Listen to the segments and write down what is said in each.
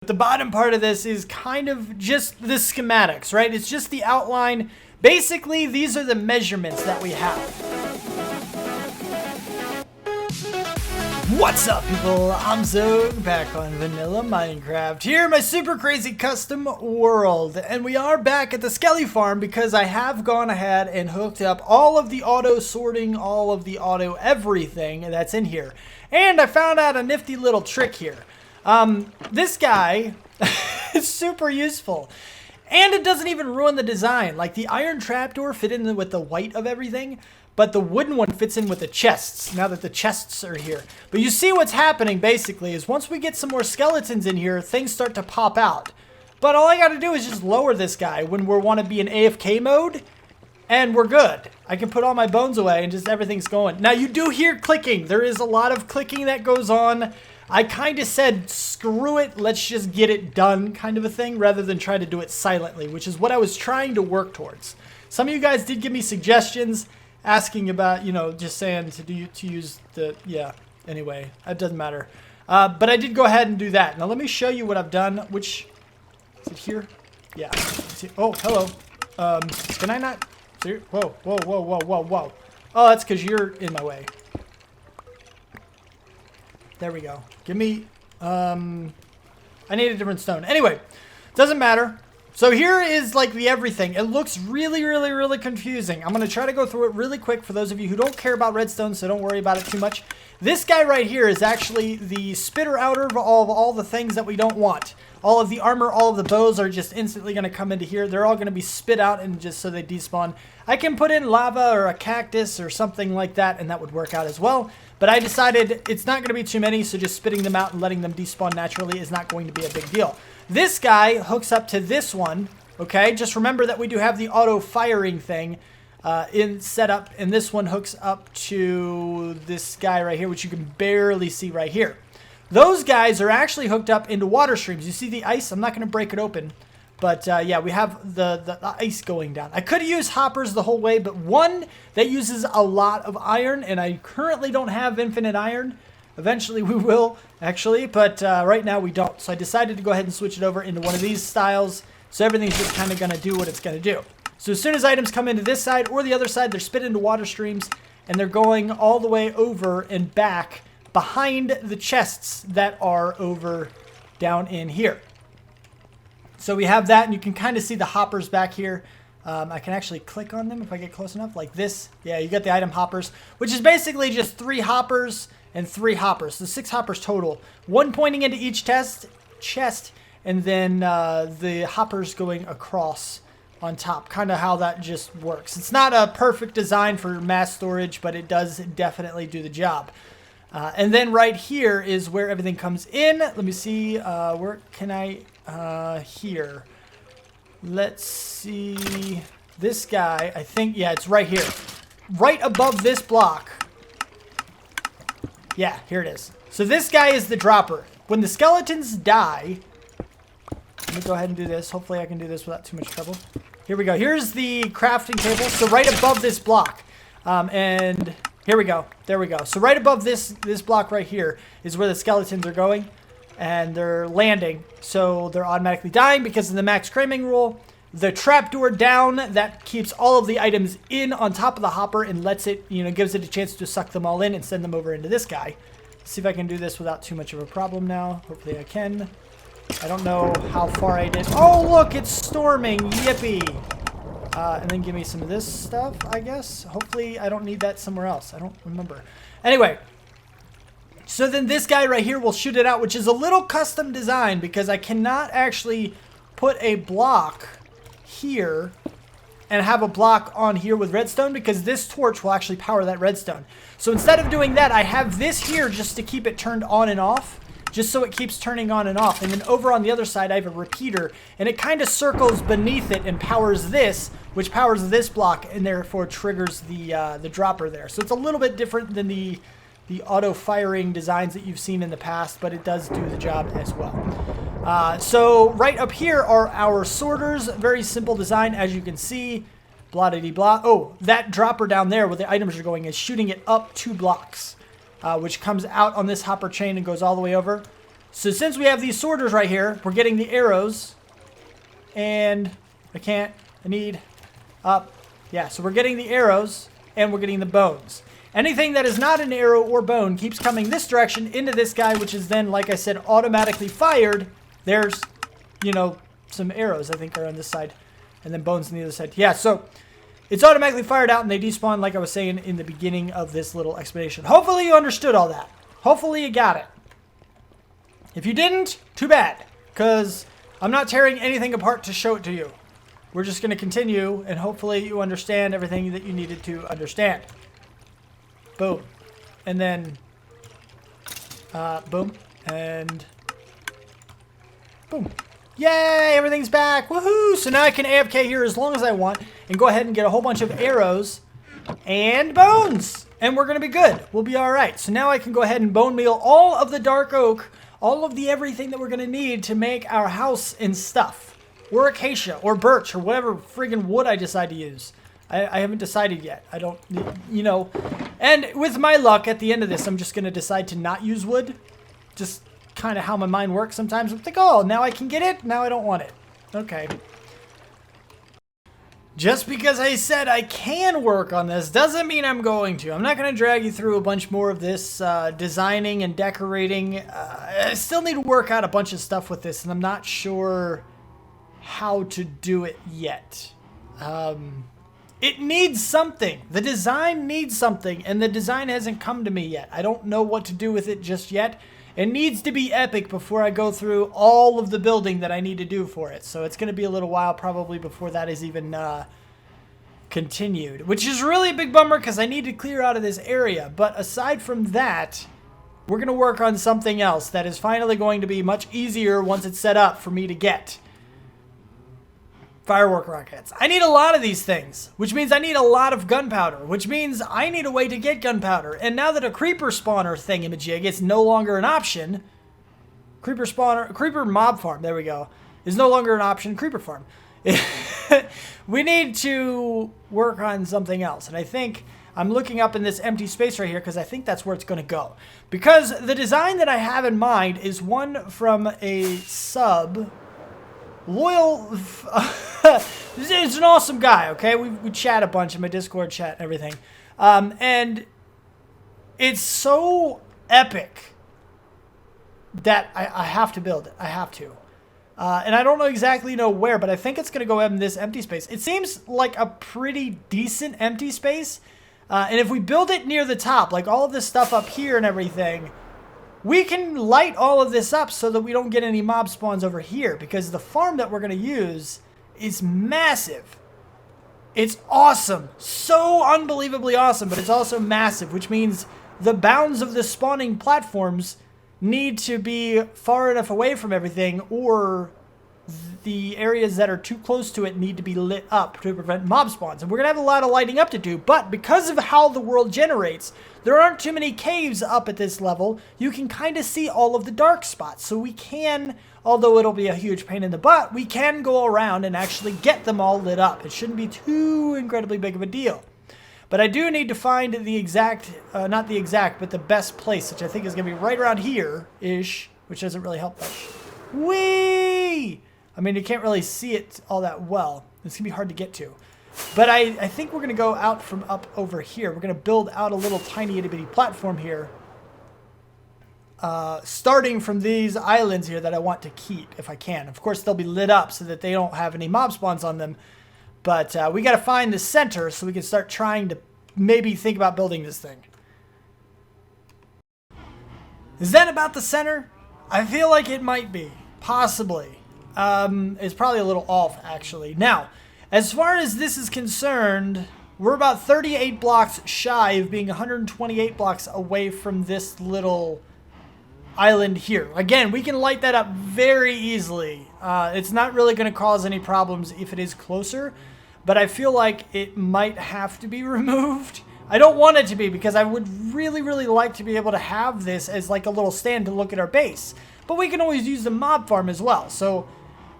The bottom part of this is kind of just the schematics, right? It's just the outline. Basically, these are the measurements that we have. What's up, people? I'm Xogue, back on Vanilla Minecraft, here in my super crazy custom world. And we are back at the Skelly farm because I have gone ahead and hooked up all of the auto sorting, all of the auto everything that's in here. And I found out a nifty little trick here. This guy is super useful. And it doesn't even ruin the design. Like, the iron trapdoor fit in with the white of everything, but the wooden one fits in with the chests, now that the chests are here. But you see what's happening, basically, is once we get some more skeletons in here, things start to pop out. But all I gotta do is just lower this guy when we want to be in AFK mode, and we're good. I can put all my bones away and just everything's going. Now, you do hear clicking. There is a lot of clicking that goes on. I kind of said, screw it, let's just get it done kind of a thing, rather than try to do it silently, which is what I was trying to work towards. Some of you guys did give me suggestions, asking about, you know, just saying to use the, yeah, anyway, it doesn't matter. But I did go ahead and do that. Now let me show you what I've done, which, is it here? Yeah. Oh, hello. Can I not? Whoa, whoa, whoa, whoa, whoa, whoa. Oh, that's because you're in my way. There we go. Give me, I need a different stone. Anyway, doesn't matter. So here is like the everything. It looks really, really, really confusing. I'm going to try to go through it really quick for those of you who don't care about redstone, so don't worry about it too much. This guy right here is actually the spitter outer of all the things that we don't want. All of the armor, all of the bows are just instantly going to come into here. They're all going to be spit out and just so they despawn. I can put in lava or a cactus or something like that, and that would work out as well. But I decided it's not going to be too many, so just spitting them out and letting them despawn naturally is not going to be a big deal. This guy hooks up to this one, okay? Just remember that we do have the auto firing thing in setup, and this one hooks up to this guy right here, which you can barely see right here. Those guys are actually hooked up into water streams. You see the ice? I'm not going to break it open. But yeah, we have the ice going down. I could use hoppers the whole way, but one that uses a lot of iron, and I currently don't have infinite iron. Eventually we will, actually, but right now we don't. So I decided to go ahead and switch it over into one of these styles, so everything's just kind of going to do what it's going to do. So as soon as items come into this side or the other side, they're spit into water streams, and they're going all the way over and back behind the chests that are over down in here. So we have that, and you can kind of see the hoppers back here. I can actually click on them if I get close enough, like this. Yeah, you get the item hoppers, which is basically just 3 hoppers and 3 hoppers. So 6 hoppers total. 1 pointing into each chest, and then the hoppers going across on top. Kind of how that just works. It's not a perfect design for mass storage, but it does definitely do the job. And then right here is where everything comes in. Let me see, where can I... here. Let's see. This guy, I think, yeah, it's right here. Right above this block. Yeah, here it is. So this guy is the dropper. When the skeletons die, let me go ahead and do this. Hopefully I can do this without too much trouble. Here we go. Here's the crafting table. So right above this block. And here we go. There we go. So right above this block right here is where the skeletons are going. And they're landing, so they're automatically dying because of the max cramming rule. The trapdoor down, that keeps all of the items in on top of the hopper and lets it, you know, gives it a chance to suck them all in and send them over into this guy. Let's see if I can do this without too much of a problem now. Hopefully I can. I don't know how far I did. Oh, look, it's storming. Yippee. And then give me some of this stuff, I guess. Hopefully I don't need that somewhere else. I don't remember. Anyway. So then this guy right here will shoot it out, which is a little custom design because I cannot actually put a block here and have a block on here with redstone because this torch will actually power that redstone. So instead of doing that, I have this here just to keep it turned on and off, just so it keeps turning on and off. And then over on the other side, I have a repeater, and it kind of circles beneath it and powers this, which powers this block, and therefore triggers the dropper there. So it's a little bit different than the auto firing designs that you've seen in the past, but it does do the job as well. So right up here are our sorters. Very simple design, as you can see. Blah de blah. Oh, that dropper down there where the items are going is shooting it up 2 blocks, which comes out on this hopper chain and goes all the way over. So since we have these sorters right here, we're getting the arrows. And I need up. Yeah, so we're getting the arrows and we're getting the bones. Anything that is not an arrow or bone keeps coming this direction into this guy, which is then, like I said, automatically fired. There's, you know, some arrows I think are on this side and then bones on the other side. Yeah, so it's automatically fired out and they despawn, like I was saying in the beginning of this little explanation. Hopefully you understood all that. Hopefully you got it. If you didn't, too bad, because I'm not tearing anything apart to show it to you. We're just going to continue, and hopefully you understand everything that you needed to understand. Boom. And then, boom, and boom. Yay, everything's back. Woohoo! So now I can AFK here as long as I want, and go ahead and get a whole bunch of arrows and bones. And we're going to be good. We'll be all right. So now I can go ahead and bone meal all of the dark oak, all of the everything that we're going to need to make our house and stuff. Or acacia, or birch, or whatever friggin' wood I decide to use. I haven't decided yet. I don't, you know. And with my luck, at the end of this, I'm just going to decide to not use wood. Just kind of how my mind works sometimes. I'm like, oh, now I can get it. Now I don't want it. Okay. Just because I said I can work on this doesn't mean I'm going to. I'm not going to drag you through a bunch more of this designing and decorating. I still need to work out a bunch of stuff with this, and I'm not sure how to do it yet. It needs something. The design needs something, and the design hasn't come to me yet. I don't know what to do with it just yet. It needs to be epic before I go through all of the building that I need to do for it. So it's going to be a little while probably before that is even continued, which is really a big bummer because I need to clear out of this area. But aside from that, we're going to work on something else that is finally going to be much easier once it's set up for me to get. Firework rockets. I need a lot of these things, which means I need a lot of gunpowder, which means I need a way to get gunpowder. And now that a creeper spawner thingamajig is no longer an option, creeper mob farm, there we go, is no longer an option, creeper farm. We need to work on something else. And I think I'm looking up in this empty space right here because I think that's where it's going to go. Because the design that I have in mind is one from a sub... Loyal, it's an awesome guy, okay? We chat a bunch in my Discord chat and everything. And it's so epic that I have to build it. I have to. And I don't know exactly where, but I think it's going to go in this empty space. It seems like a pretty decent empty space. And if we build it near the top, like all of this stuff up here and everything, we can light all of this up so that we don't get any mob spawns over here, because the farm that we're going to use is massive. It's awesome. So unbelievably awesome, but it's also massive, which means the bounds of the spawning platforms need to be far enough away from everything, or the areas that are too close to it need to be lit up to prevent mob spawns. And we're going to have a lot of lighting up to do, but because of how the world generates, there aren't too many caves up at this level. You can kind of see all of the dark spots. So we can, although it'll be a huge pain in the butt, we can go around and actually get them all lit up. It shouldn't be too incredibly big of a deal. But I do need to find the exact, not the exact, but the best place, which I think is going to be right around here-ish, which doesn't really help much. Whee! I mean, you can't really see it all that well. It's going to be hard to get to. But I think we're going to go out from up over here. We're going to build out a little tiny itty-bitty platform here. Starting from these islands here that I want to keep, if I can. Of course, they'll be lit up so that they don't have any mob spawns on them. But we got to find the center so we can start trying to maybe think about building this thing. Is that about the center? I feel like it might be. Possibly. It's probably a little off, actually. Now, as far as this is concerned, we're about 38 blocks shy of being 128 blocks away from this little island here. Again, we can light that up very easily. It's not really going to cause any problems if it is closer, but I feel like it might have to be removed. I don't want it to be, because I would really, really like to be able to have this as like a little stand to look at our base. But we can always use the mob farm as well, so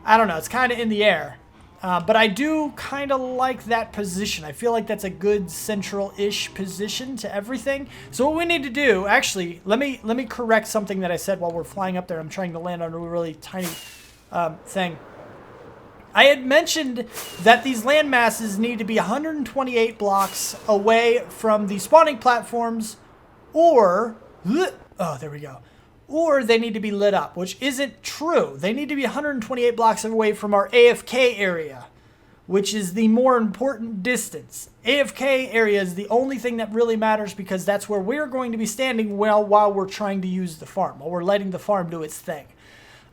I don't know. It's kind of in the air. But I do kind of like that position. I feel like that's a good central-ish position to everything. So what we need to do, actually, let me correct something that I said while we're flying up there. I'm trying to land on a really tiny thing. I had mentioned that these land masses need to be 128 blocks away from the spawning platforms, or, oh, there we go, or they need to be lit up, which isn't true. They need to be 128 blocks away from our AFK area, which is the more important distance. AFK area is the only thing that really matters because that's where we're going to be standing while we're trying to use the farm, while we're letting the farm do its thing.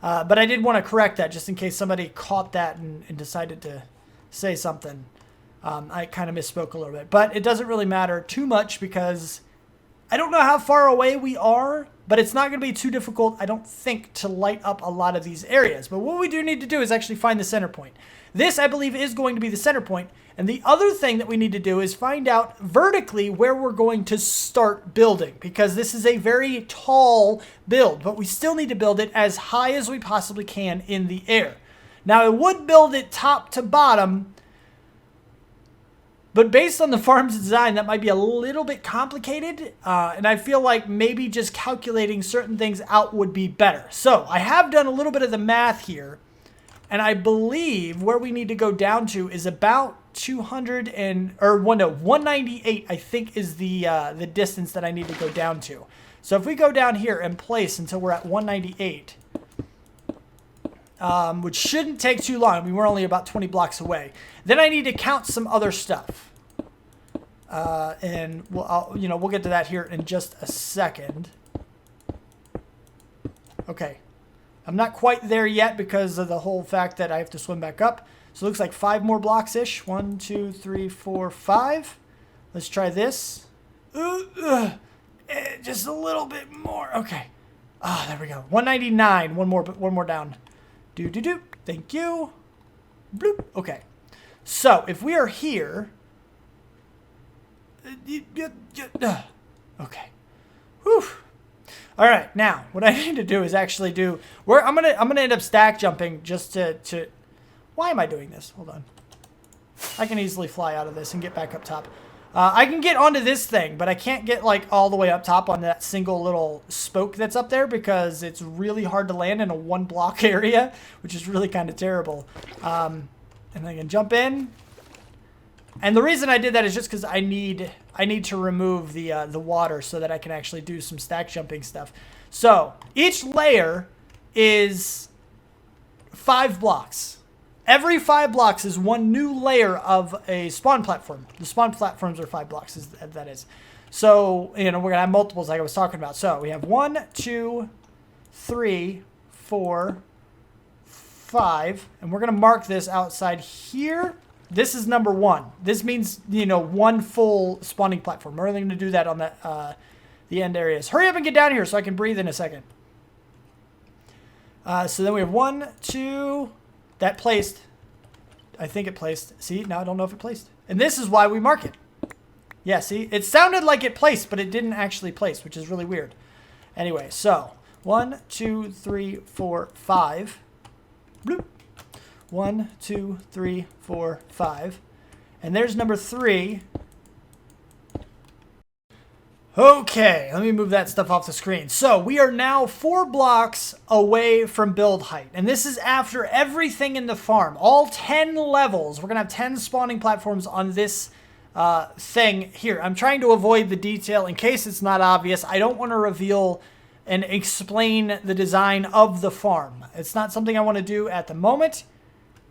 But I did want to correct that just in case somebody caught that and decided to say something. I kind of misspoke a little bit. But it doesn't really matter too much because I don't know how far away we are, but it's not going to be too difficult, I don't think, to light up a lot of these areas. But what we do need to do is actually find the center point. This, I believe, is going to be the center point. And the other thing that we need to do is find out vertically where we're going to start building, because this is a very tall build, but we still need to build it as high as we possibly can in the air. Now, I would build it top to bottom, but based on the farm's design, that might be a little bit complicated, and I feel like maybe just calculating certain things out would be better. So I have done a little bit of the math here, and I believe where we need to go down to is about 198, I think, is the distance that I need to go down to. So if we go down here and place until we're at 198, which shouldn't take too long. I mean, we're only about 20 blocks away. Then I need to count some other stuff. And we'll get to that here in just a second. Okay. I'm not quite there yet because of the whole fact that I have to swim back up. So it looks like 5 more blocks-ish. 1, 2, 3, 4, 5. Let's try this. Just a little bit more. Okay. Ah, there we go. 199. One more down. Do. Thank you. Bloop. Okay. So if we are here. Okay. Whew. All right. Now, what I need to do is actually do. I'm gonna end up stack jumping just to. Why am I doing this? Hold on. I can easily fly out of this and get back up top. I can get onto this thing, but I can't get like all the way up top on that single little spoke that's up there because it's really hard to land in a 1 block area, which is really kind of terrible. And I can jump in. And the reason I did that is just because I need to remove the water so that I can actually do some stack jumping stuff. So each layer is 5 blocks. Every 5 blocks is 1 new layer of a spawn platform. The spawn platforms are 5 blocks, that is. So, we're going to have multiples like I was talking about. So, we have 1, 2, 3, 4, 5. And we're going to mark this outside here. This is number 1. This means, 1 full spawning platform. We're only going to do that on the end areas. Hurry up and get down here so I can breathe in a second. So then we have 1, 2... That placed. I think it placed. See, now I don't know if it placed. And this is why we mark it. Yeah, see? It sounded like it placed, but it didn't actually place, which is really weird. Anyway, so 1, 2, 3, 4, 5. Bloop. 1, 2, 3, 4, 5. And there's number 3. Okay, let me move that stuff off the screen. So we are now 4 blocks away from build height. And this is after everything in the farm. All 10 levels. We're going to have 10 spawning platforms on this thing here. I'm trying to avoid the detail in case it's not obvious. I don't want to reveal and explain the design of the farm. It's not something I want to do at the moment.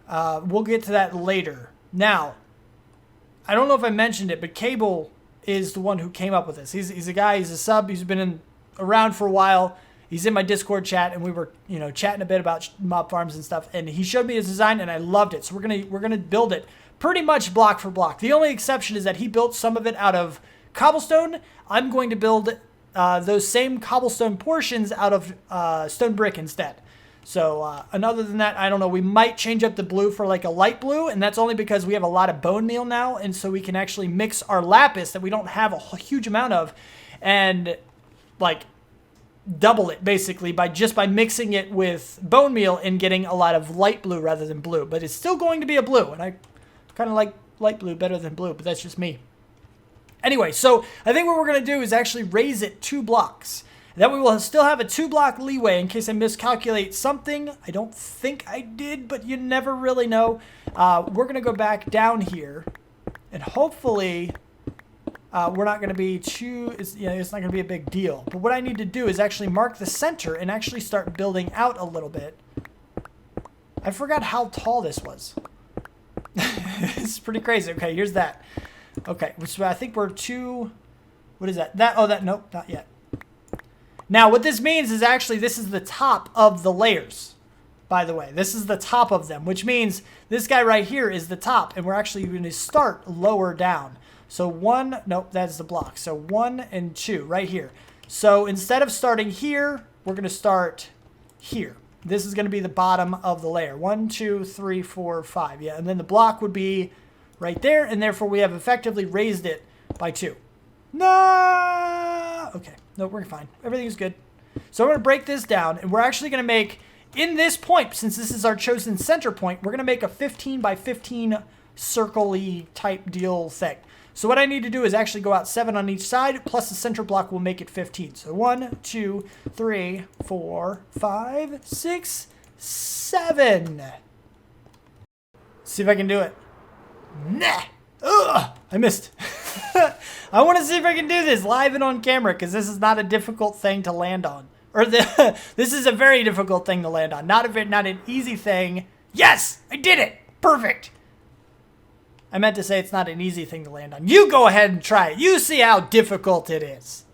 We'll get to that later. Now, I don't know if I mentioned it, but Cable is the one who came up with this. He's a guy, he's a sub, he's been around for a while. He's in my Discord chat, and we were, chatting a bit about mob farms and stuff, and he showed me his design, and I loved it. So we're gonna build it pretty much block for block. The only exception is that he built some of it out of cobblestone. I'm going to build those same cobblestone portions out of stone brick instead. So, and other than that, I don't know. We might change up the blue for like a light blue, and that's only because we have a lot of bone meal now, and so we can actually mix our lapis that we don't have a huge amount of, and like double it basically by mixing it with bone meal and getting a lot of light blue rather than blue. But it's still going to be a blue, and I kind of like light blue better than blue, but that's just me. Anyway, so I think what we're going to do is actually raise it 2 blocks. That we will still have a 2-block leeway in case I miscalculate something. I don't think I did, but you never really know. We're going to go back down here, and hopefully we're not going to be it's not going to be a big deal. But what I need to do is actually mark the center and actually start building out a little bit. I forgot how tall this was. It's pretty crazy. Okay, here's that. Okay, so I think we're 2. What is that? Nope, not yet. Now, what this means is actually this is the top of the layers, by the way. This is the top of them, which means this guy right here is the top, and we're actually going to start lower down. So 1, nope, that's the block. So 1 and 2 right here. So instead of starting here, we're going to start here. This is going to be the bottom of the layer. 1, 2, 3, 4, 5. Yeah, and then the block would be right there, and therefore we have effectively raised it by 2. No! Okay. No, we're fine. Everything's good. So I'm going to break this down, and we're actually going to make, in this point, since this is our chosen center point, we're going to make a 15 by 15 circle-y type deal thing. So what I need to do is actually go out 7 on each side, plus the center block will make it 15. So 1, 2, 3, 4, 5, 6, 7. See if I can do it. Nah! Ugh! I missed. I want to see if I can do this live and on camera, because this is not a difficult thing to land on. This is a very difficult thing to land on. Not an easy thing. Yes! I did it! Perfect! I meant to say it's not an easy thing to land on. You go ahead and try it. You see how difficult it is.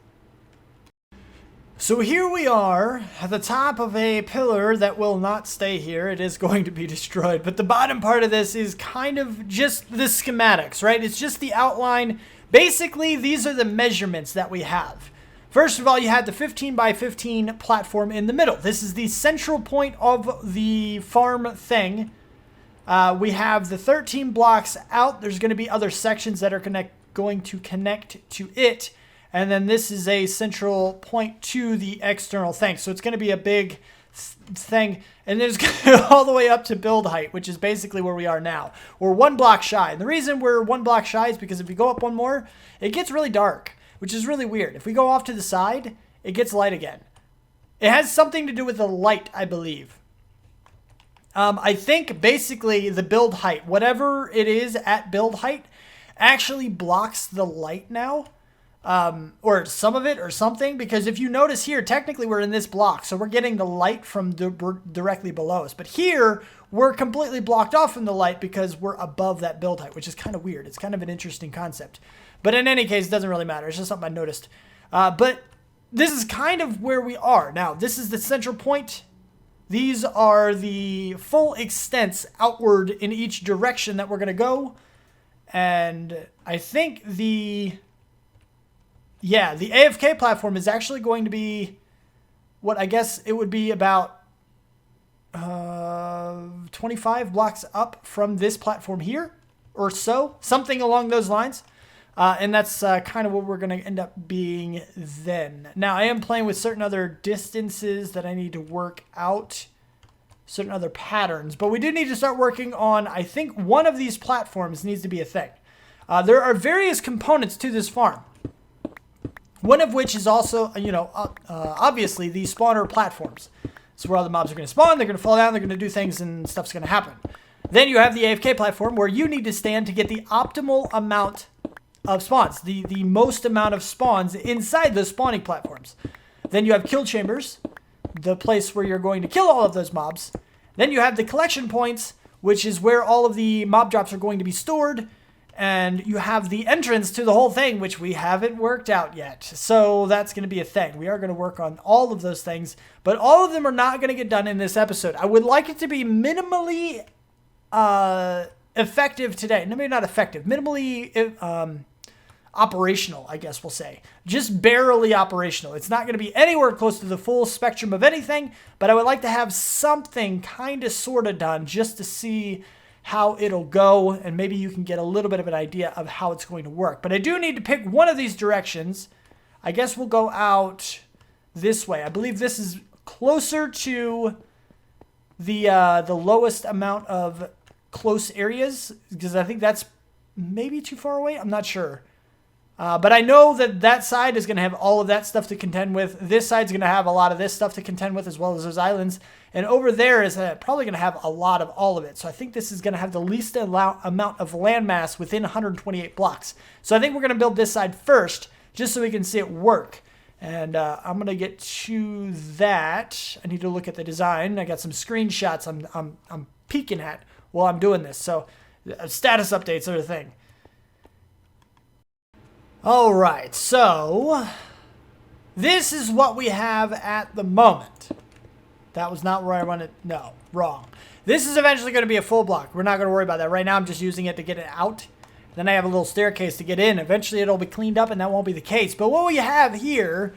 So here we are at the top of a pillar that will not stay here. It is going to be destroyed. But the bottom part of this is kind of just the schematics, right? It's just the outline. Basically, these are the measurements that we have. First of all, you had the 15 by 15 platform in the middle. This is the central point of the farm thing. We have the 13 blocks out. There's going to be other sections that are going to connect to it. And then this is a central point to the external thing. So it's going to be a big thing. And then it's going to go all the way up to build height, which is basically where we are now. We're 1 block shy. And the reason we're 1 block shy is because if we go up 1 more, it gets really dark, which is really weird. If we go off to the side, it gets light again. It has something to do with the light, I believe. I think basically the build height, whatever it is at build height, actually blocks the light now. Or some of it or something, because if you notice here, technically we're in this block, so we're getting the light from directly below us. But here, we're completely blocked off from the light because we're above that build height, which is kind of weird. It's kind of an interesting concept. But in any case, it doesn't really matter. It's just something I noticed. But this is kind of where we are. Now, this is the central point. These are the full extents outward in each direction that we're going to go. And I think the AFK platform is actually going to be what I guess it would be about 25 blocks up from this platform here or so, something along those lines. And that's kind of what we're going to end up being then. Now, I am playing with certain other distances that I need to work out, certain other patterns. But we do need to start working on, I think one of these platforms needs to be a thing. There are various components to this farm. One of which is also, obviously these spawner platforms. It's where all the mobs are going to spawn, they're going to fall down, they're going to do things, and stuff's going to happen. Then you have the AFK platform where you need to stand to get the optimal amount of spawns, the most amount of spawns inside those spawning platforms. Then you have kill chambers, the place where you're going to kill all of those mobs. Then you have the collection points, which is where all of the mob drops are going to be stored. And you have the entrance to the whole thing, which we haven't worked out yet. So that's going to be a thing. We are going to work on all of those things, but all of them are not going to get done in this episode. I would like it to be minimally effective today. No, maybe not effective. Minimally operational, I guess we'll say. Just barely operational. It's not going to be anywhere close to the full spectrum of anything, but I would like to have something kind of sort of done just to see how it'll go, and maybe you can get a little bit of an idea of how it's going to work. But I do need to pick one of these directions. I guess we'll go out this way. I believe this is closer to the lowest amount of close areas, because I think that's maybe too far away. I'm not sure. But I know that that side is going to have all of that stuff to contend with. This side's going to have a lot of this stuff to contend with, as well as those islands. And over there is probably going to have a lot of all of it. So I think this is going to have the least amount of landmass within 128 blocks. So I think we're going to build this side first, just so we can see it work. And I'm going to get to that. I need to look at the design. I got some screenshots I'm peeking at while I'm doing this. So status updates are a thing. All right, so this is what we have at the moment. That was not where I wanted. No, wrong. This is eventually going to be a full block. We're not going to worry about that. Right now, I'm just using it to get it out. Then I have a little staircase to get in. Eventually, it'll be cleaned up, and that won't be the case. But what we have here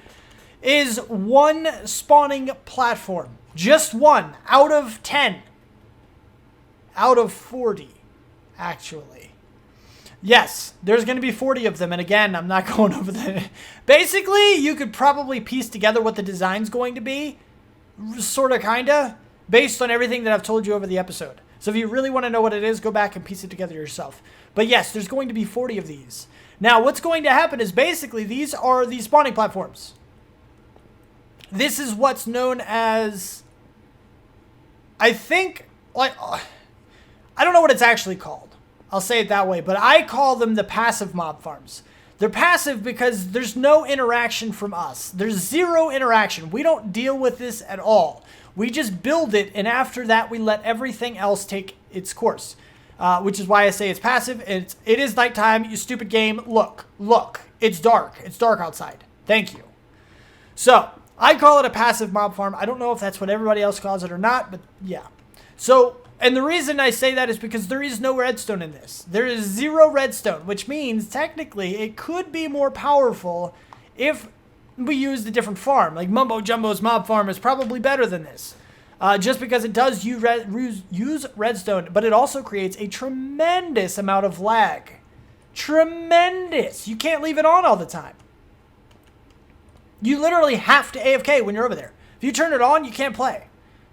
is one spawning platform. Just one out of 10. Out of 40, actually. Yes, there's going to be 40 of them. And again, I'm not going over the... Basically, you could probably piece together what the design's going to be. Sort of, kind of. Based on everything that I've told you over the episode. So if you really want to know what it is, go back and piece it together yourself. But yes, there's going to be 40 of these. Now, what's going to happen is basically these are the spawning platforms. This is what's known as... I think... like, I don't know what it's actually called. I'll say it that way, but I call them the passive mob farms. They're passive because there's no interaction from us. There's zero interaction. We don't deal with this at all. We just build it, and after that, we let everything else take its course, which is why I say it's passive. It is nighttime, you stupid game. Look, it's dark. It's dark outside. Thank you. So, I call it a passive mob farm. I don't know if that's what everybody else calls it or not, but yeah. So... and the reason I say that is because there is no redstone in this. There is 0 redstone, which means technically it could be more powerful if we used a different farm. Like Mumbo Jumbo's mob farm is probably better than this. Just because it does use redstone, but it also creates a tremendous amount of lag. Tremendous. You can't leave it on all the time. You literally have to AFK when you're over there. If you turn it on, you can't play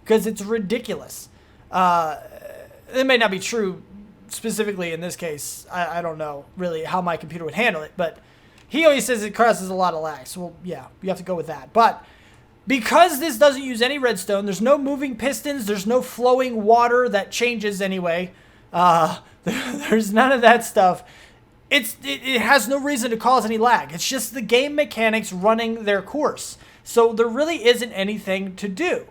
because it's ridiculous. It may not be true specifically in this case. I don't know really how my computer would handle it, but he always says it causes a lot of lag. So, well, yeah, you have to go with that. But because this doesn't use any redstone, there's no moving pistons, there's no flowing water that changes anyway. There's none of that stuff. It has no reason to cause any lag. It's just the game mechanics running their course. So there really isn't anything to do.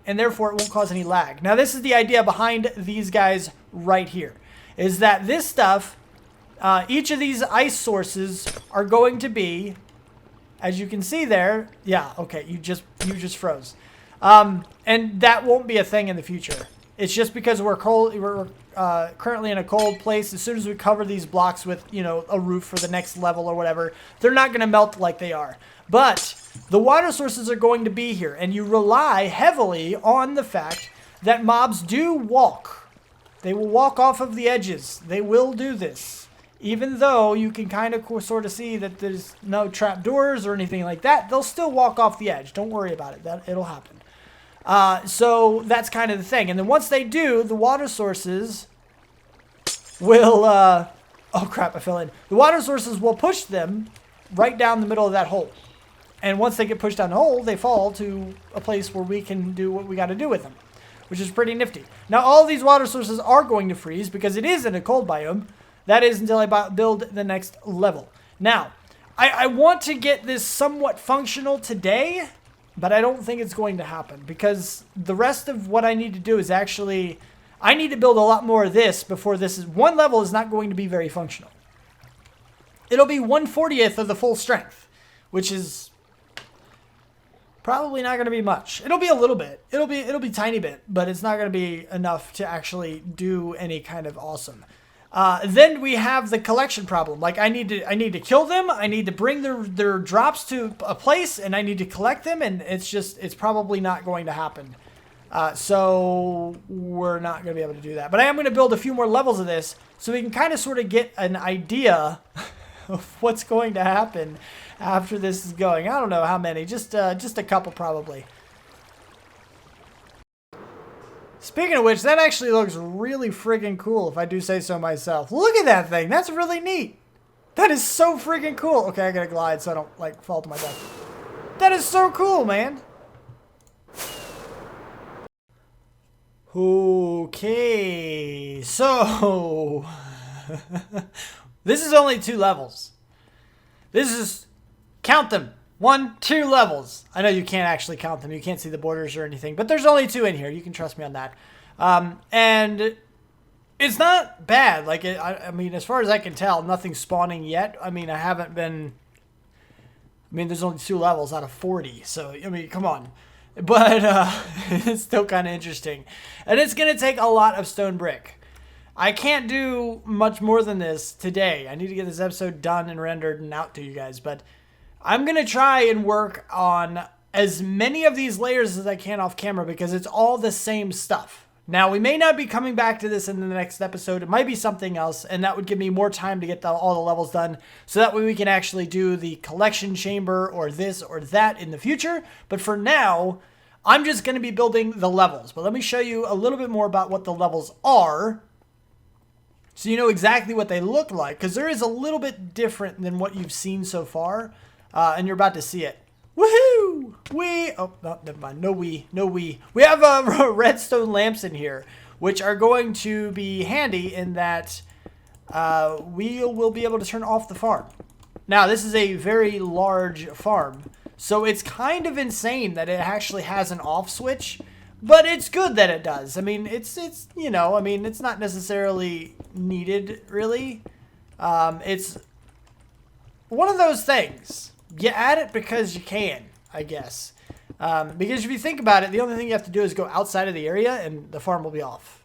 And therefore it won't cause any lag. Now this is the idea behind these guys right here. Is that this stuff, each of these ice sources are going to be, as you can see there, yeah, okay, you just froze. And that won't be a thing in the future. It's just because we're currently in a cold place. As soon as we cover these blocks with, you know, a roof for the next level or whatever, they're not going to melt like they are. But the water sources are going to be here, and you rely heavily on the fact that mobs do walk. They will walk off of the edges. They will do this. Even though you can kind of sort of see that there's no trapdoors or anything like that, they'll still walk off the edge. Don't worry about it. It'll happen. So that's kind of the thing. And then once they do, the water sources will... oh, crap, I fell in. The water sources will push them right down the middle of that hole. And once they get pushed down the hole, they fall to a place where we can do what we got to do with them, which is pretty nifty. Now, all these water sources are going to freeze because it is in a cold biome. That is until I build the next level. Now, I want to get this somewhat functional today, but I don't think it's going to happen because the rest of what I need to do is actually... I need to build a lot more of this before this is... one level is not going to be very functional. It'll be 1/40th of the full strength, which is... probably not going to be much. It'll be a little bit. It'll be tiny bit, but it's not going to be enough to actually do any kind of awesome. Then we have the collection problem. Like I need to kill them. I need to bring their drops to a place, and I need to collect them. And it's probably not going to happen. So we're not going to be able to do that. But I am going to build a few more levels of this so we can kind of sort of get an idea of what's going to happen after this is going. I don't know how many, just a couple probably. Speaking of which, that actually looks really friggin' cool if I do say so myself. Look at that thing. That's really neat. That is so friggin' cool. Okay, I gotta glide so I don't like fall to my death. That is so cool, man. Okay, so this is only 2 levels. This is, count them, 1, 2 levels. I know you can't actually count them. You can't see the borders or anything, but there's only 2 in here. You can trust me on that. And it's not bad. Like, I mean, as far as I can tell, nothing's spawning yet. I mean, there's only 2 levels out of 40. So, I mean, come on. But it's still kind of interesting. And it's going to take a lot of stone brick. I can't do much more than this today. I need to get this episode done and rendered and out to you guys. But I'm going to try and work on as many of these layers as I can off camera because it's all the same stuff. Now, we may not be coming back to this in the next episode. It might be something else, and that would give me more time to get all the levels done, so that way we can actually do the collection chamber or this or that in the future. But for now, I'm just going to be building the levels. But let me show you a little bit more about what the levels are, so you know exactly what they look like, because there is a little bit different than what you've seen so far, and you're about to see it. Woohoo! Oh, no, never mind. No we. We have redstone lamps in here, which are going to be handy in that we will be able to turn off the farm. Now, this is a very large farm, so it's kind of insane that it actually has an off switch, but it's good that it does. I mean, it's you know, I mean, it's not necessarily needed, really. It's one of those things. You add it because you can, I guess. Because if you think about it, the only thing you have to do is go outside of the area and the farm will be off.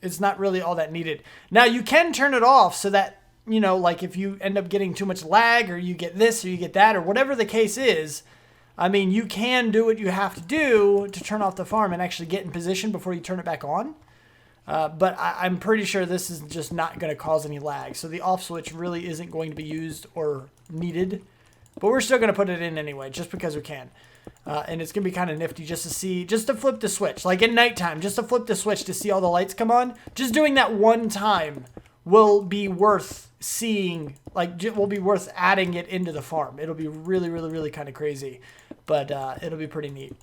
It's not really all that needed. Now, you can turn it off so that, you know, like if you end up getting too much lag or you get this or you get that or whatever the case is, I mean, you can do what you have to do to turn off the farm and actually get in position before you turn it back on. But I'm pretty sure this is just not going to cause any lag. So the off switch really isn't going to be used or needed. But we're still going to put it in anyway, just because we can. And it's going to be kind of nifty just to flip the switch. Like at nighttime, just to flip the switch to see all the lights come on. Just doing that one time will be worth seeing, like, will be worth adding it into the farm. It'll be really, really, really kind of crazy. But it'll be pretty neat.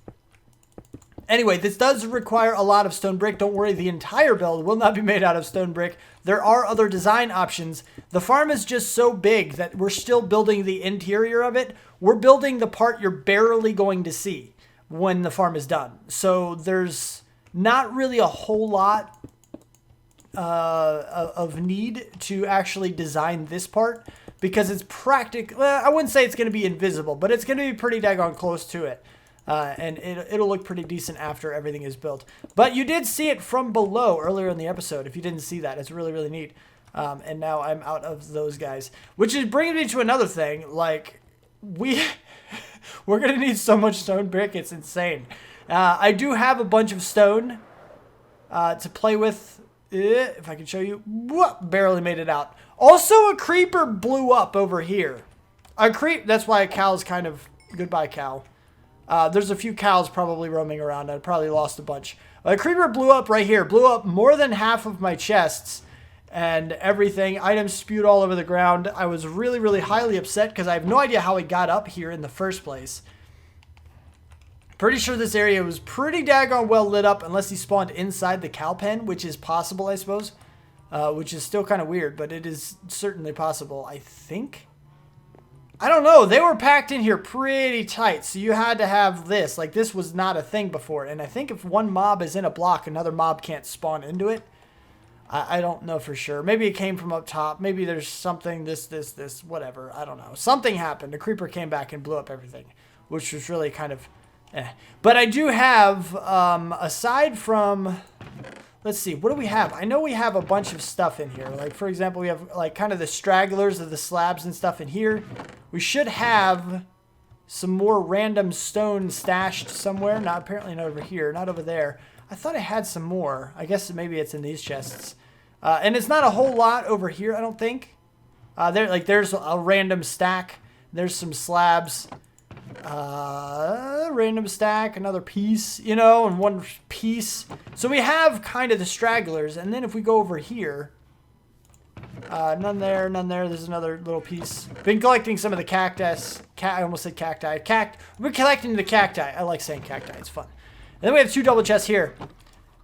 Anyway, this does require a lot of stone brick. Don't worry, the entire build will not be made out of stone brick. There are other design options. The farm is just so big that we're still building the interior of it. We're building the part you're barely going to see when the farm is done. So there's not really a whole lot of need to actually design this part because it's practical. Well, I wouldn't say it's going to be invisible, but it's going to be pretty daggone close to it. And it'll look pretty decent after everything is built. But you did see it from below earlier in the episode. If you didn't see that, it's really, really neat. And now I'm out of those guys. Which is bringing me to another thing. Like, we're going to need so much stone brick. It's insane. I do have a bunch of stone to play with. If I can show you. Whoop, barely made it out. Also, a creeper blew up over here. That's why a cow's kind of... Goodbye, cow. There's a few cows probably roaming around. I probably lost a bunch. A creeper blew up right here. Blew up more than half of my chests and everything. Items spewed all over the ground. I was really, really highly upset because I have no idea how it got up here in the first place. Pretty sure this area was pretty daggone well lit up unless he spawned inside the cow pen, which is possible, I suppose. Which is still kind of weird, but it is certainly possible, I think. I don't know. They were packed in here pretty tight, so you had to have this. Like, this was not a thing before. And I think if one mob is in a block, another mob can't spawn into it. I don't know for sure. Maybe it came from up top. Maybe there's something, this, whatever. I don't know. Something happened. A creeper came back and blew up everything, which was really kind of eh. But I do have, aside from... Let's see, what do we have? I know we have a bunch of stuff in here. Like, for example, we have, like, kind of the stragglers of the slabs and stuff in here. We should have some more random stone stashed somewhere. Not apparently not over here, not over there. I thought I had some more. I guess maybe it's in these chests. And it's not a whole lot over here, I don't think. There's a random stack. There's some slabs. Random stack, another piece, you know, and one piece. So we have kind of the stragglers. And then if we go over here, none there, none there. There's another little piece. Been collecting some of the cactus. I almost said cacti. We're collecting the cacti. I like saying cacti. It's fun. And then we have 2 double chests here.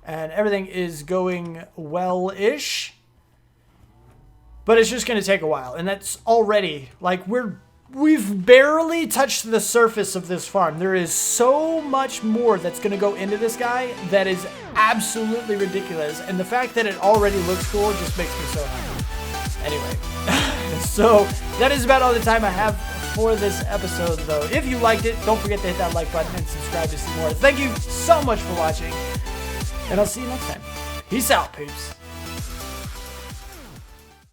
And everything is going well-ish. But it's just going to take a while. And that's already, like, we've barely touched the surface of this farm. There is so much more that's going to go into this guy that is absolutely ridiculous. And the fact that it already looks cool just makes me so happy. Anyway, so that is about all the time I have for this episode, though. If you liked it, don't forget to hit that like button and subscribe to see more. Thank you so much for watching, and I'll see you next time. Peace out, peeps.